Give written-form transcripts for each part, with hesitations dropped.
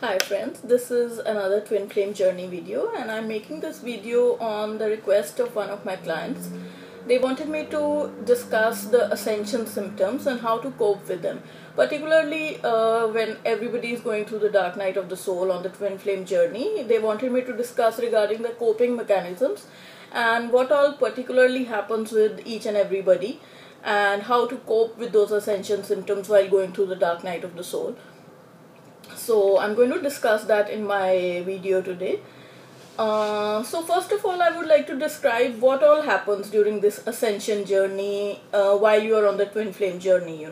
Hi friends, this is another twin flame journey video, and I'm making this video on the request of one of my clients. They wanted me to discuss the ascension symptoms and how to cope with them, particularly when everybody is going through the dark night of the soul on the twin flame journey. They wanted me to discuss regarding the coping mechanisms and what all particularly happens with each and everybody and how to cope with those ascension symptoms while going through the dark night of the soul. So I'm going to discuss that in my video today. So first of all, I would like to describe what all happens during this ascension journey while you are on the twin flame journey,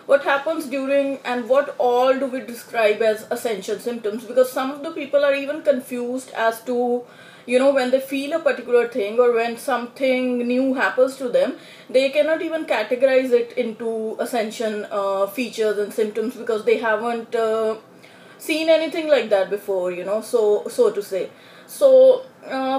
What happens during and what all do we describe as ascension symptoms, because some of the people are even confused as to when they feel a particular thing or when something new happens to them, they cannot even categorize it into ascension features and symptoms because they haven't seen anything like that before, so to say. So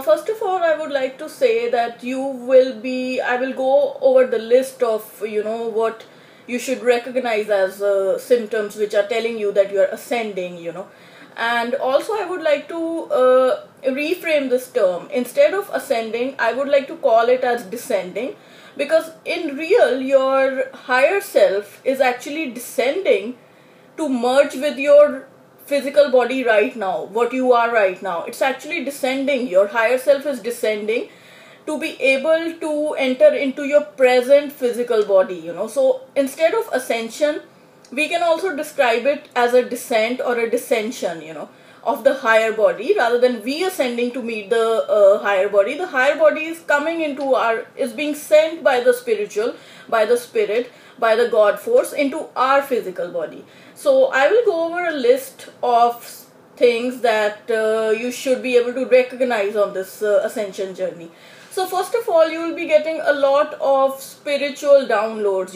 first of all, I would like to say that I will go over the list of what you should recognize as symptoms which are telling you that you are ascending, and also I would like to reframe this term. Instead of ascending, I would like to call it as descending, because in real your higher self is actually descending to merge with your physical body right now, what you are right now. It's actually descending. Your higher self is descending to be able to enter into your present physical body, So instead of ascension, we can also describe it as a descent or a descension, of the higher body, rather than we ascending to meet the higher body. The higher body is coming into is being sent by the spiritual, by the spirit, by the God force into our physical body. So I will go over a list of things that you should be able to recognize on this ascension journey. So first of all, you will be getting a lot of spiritual downloads,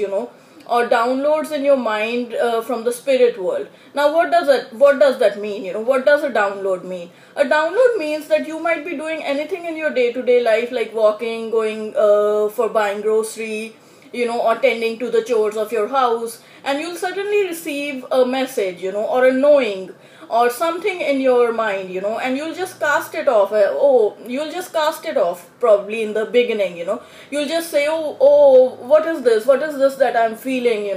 or downloads in your mind from the spirit world. Now what does that mean? What does a download mean? A download means that you might be doing anything in your day-to-day life, like walking, going for buying grocery, or tending to the chores of your house, and you'll suddenly receive a message, or a knowing, or something in your mind, and you'll just cast it off. You'll just cast it off probably in the beginning, You'll just say, what is this? What is this that I'm feeling,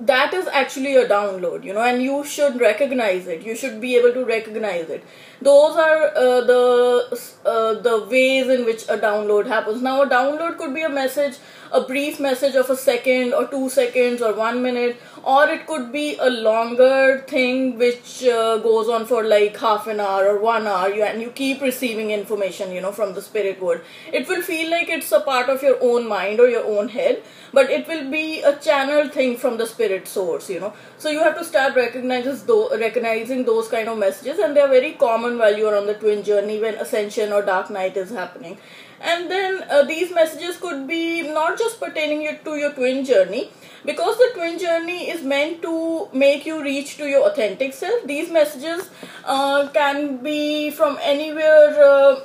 that is actually a download, and you should recognize it. You should be able to recognize it. Those are the ways in which a download happens. Now, a download could be a message, a brief message of a second or 2 seconds or 1 minute, or it could be a longer thing which goes on for like half an hour or 1 hour, and you keep receiving information, from the spirit world. It will feel like it's a part of your own mind or your own head, but it will be a channel thing from the spirit source, So you have to start recognizing those kind of messages, and they are very common while you are on the twin journey when ascension or dark night is happening. And then these messages could be not just pertaining to your twin journey, because the twin journey is meant to make you reach to your authentic self. These messages can be from anywhere,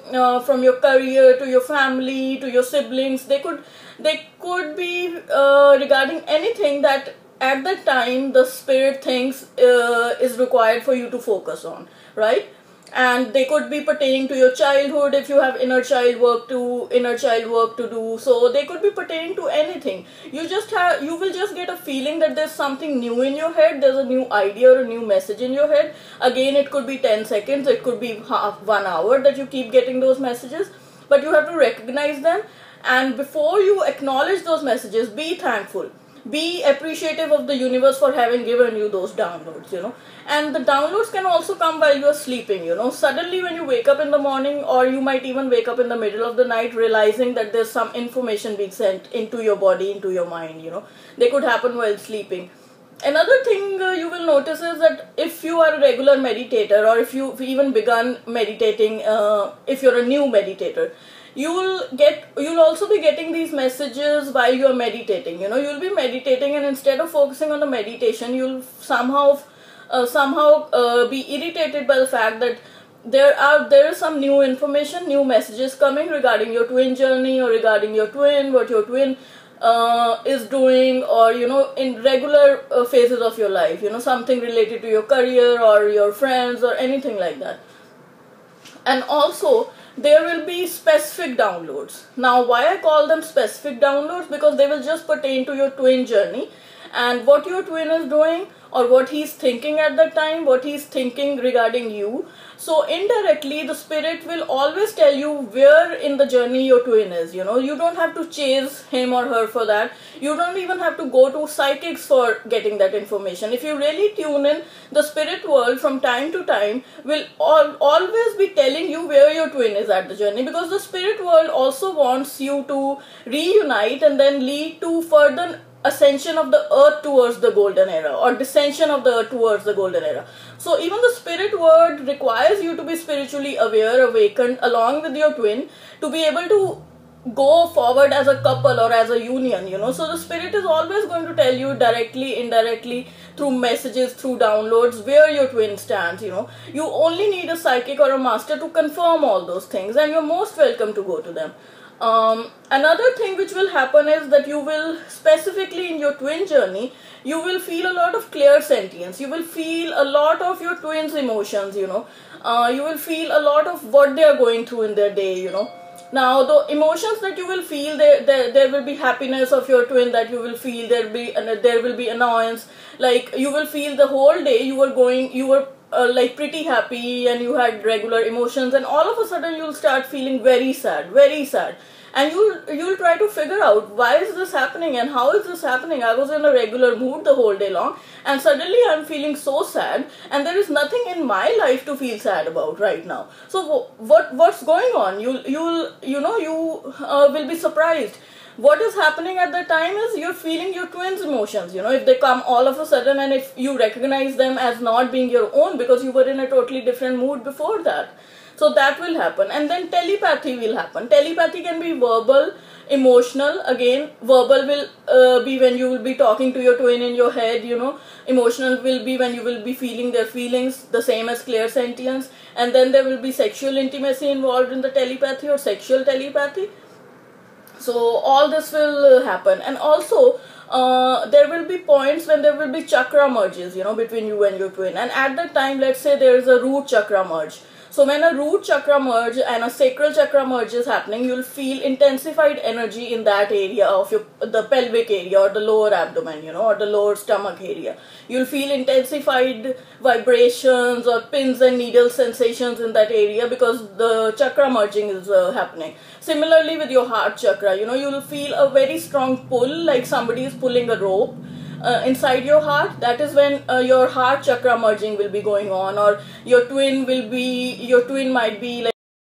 from your career to your family to your siblings. They could be regarding anything that at that time the spirit thinks is required for you to focus on, right? And they could be pertaining to your childhood if you have inner child work to do. So they could be pertaining to anything. You will just get a feeling that there's something new in your head. There's a new idea or a new message in your head. Again, it could be 10 seconds, it could be 1 hour that you keep getting those messages, but you have to recognize them. And before you acknowledge those messages, be thankful. Be appreciative of the universe for having given you those downloads, And the downloads can also come while you are sleeping, Suddenly when you wake up in the morning, or you might even wake up in the middle of the night realizing that there's some information being sent into your body, into your mind, They could happen while sleeping. Another thing you will notice is that if you are a regular meditator, or if you've even begun meditating, if you're a new meditator, you'll also be getting these messages while you're meditating. You'll be meditating, and instead of focusing on the meditation, you'll somehow be irritated by the fact that there is some new information, new messages coming regarding your twin journey, or regarding your twin, what your twin is doing, or in regular phases of your life, something related to your career or your friends or anything like that. And also there will be specific downloads. Now why I call them specific downloads, because they will just pertain to your twin journey and what your twin is doing, or what he's thinking at that time, what he's thinking regarding you. So indirectly the spirit will always tell you where in the journey your twin is. You don't have to chase him or her for that. You don't even have to go to psychics for getting that information. If you really tune in, the spirit world from time to time will always be telling you where your twin is at the journey, because the spirit world also wants you to reunite and then lead to further ascension of the earth towards the golden era, or descension of the earth towards the golden era. So even the spirit world requires you to be spiritually aware, awakened along with your twin, to be able to go forward as a couple or as a union. So the spirit is always going to tell you directly, indirectly, through messages, through downloads, where your twin stands. You only need a psychic or a master to confirm all those things, and you're most welcome to go to them. Another thing which will happen is that you will, specifically in your twin journey, you will feel a lot of clear sentience. You will feel a lot of your twins' emotions. You will feel a lot of what they are going through in their day. Now the emotions that you will feel, there will be happiness of your twin that you will feel. There will be annoyance. Like you will feel the whole day you were like pretty happy and you had regular emotions, and all of a sudden you'll start feeling very sad, and you'll try to figure out why is this happening and how is this happening. I was in a regular mood the whole day long, and suddenly I'm feeling so sad, and there is nothing in my life to feel sad about right now. So what's going on? You will be surprised. What is happening at the time is you're feeling your twins' emotions. If they come all of a sudden, and if you recognize them as not being your own because you were in a totally different mood before that. So that will happen. And then telepathy will happen. Telepathy can be verbal, emotional. Again, verbal will be when you will be talking to your twin in your head. Emotional will be when you will be feeling their feelings, the same as clear sentience. And then there will be sexual intimacy involved in the telepathy, or sexual telepathy. So all this will happen. And also there will be points when there will be chakra merges, between you and your twin. And at that time, let's say there is a root chakra merge. So when a root chakra merge and a sacral chakra merge is happening, you'll feel intensified energy in that area of the pelvic area, or the lower abdomen, or the lower stomach area. You'll feel intensified vibrations or pins and needles sensations in that area, because the chakra merging is happening. Similarly with your heart chakra, you'll feel a very strong pull, like somebody is pulling a rope inside your heart. That is when your heart chakra merging will be going on, or your twin might be like